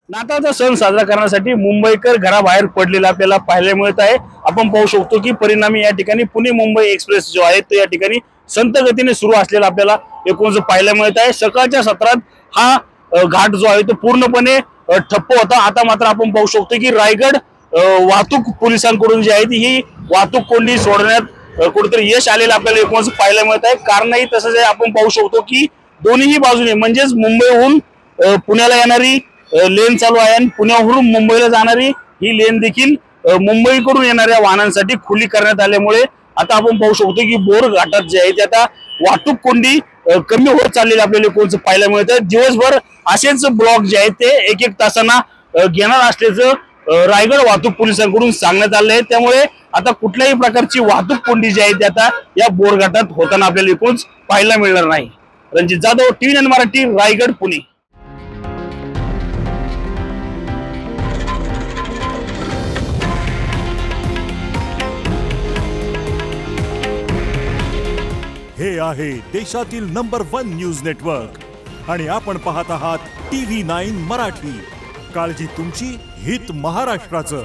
नाताळचा सण साजरा करण्यासाठी मुंबईकर घराबाहेर पडलेला आपल्याला पाहायला मिळत आहे। आपण पाहू शकतो की परिणामी या ठिकाणी पुणे मुंबई एक्सप्रेस जो आहे तो या ठिकाणी संत गतीने सुरू असलेला आपल्याला एकूणच पाहायला मिळत आहे। सकाळच्या सत्रात हा घाट जो आहे तो पूर्णपणे ठप्प होता। आता मात्र आपण पाहू शकतो की रायगड वाहतूक पोलिसांकडून जी आहे ती ही वाहतूक कोंडी सोडण्यात कुठेतरी यश आलेलं आपल्याला एकूणच पाहायला मिळत आहे। कारणही तसंच आहे, आपण पाहू शकतो की दोन्ही बाजूने म्हणजेच मुंबईहून पुण्याला येणारी लेन चालू आहे आणि पुण्यावरून मुंबईला जाणारी ही लेन देखील मुंबईकडून येणाऱ्या वाहनांसाठी खुली करण्यात आल्यामुळे आता आपण पाहू शकतो की बोर घाटात जे आहे ते आता वाहतूक कोंडी कमी होत चाललेली आपल्याला कोणचं पाहायला मिळतं। दिवसभर असेच ब्लॉक जे आहेत ते एक एक तासांना घेणार असल्याचं रायगड वाहतूक पोलिसांकडून सांगण्यात आलं आहे। त्यामुळे आता कुठल्याही प्रकारची वाहतूक कोंडी जी आहे ती आता या बोर घाटात होताना आपल्याला एकूणच पाहायला मिळणार नाही। रणजित जाधव, TV9 मराठी, रायगड, पुणे। हे आहे देशातील नंबर 1 न्यूज नेटवर्क आणि आपण पाहत आहात TV9 मराठी। काळजी तुमची, हित महाराष्ट्राचं।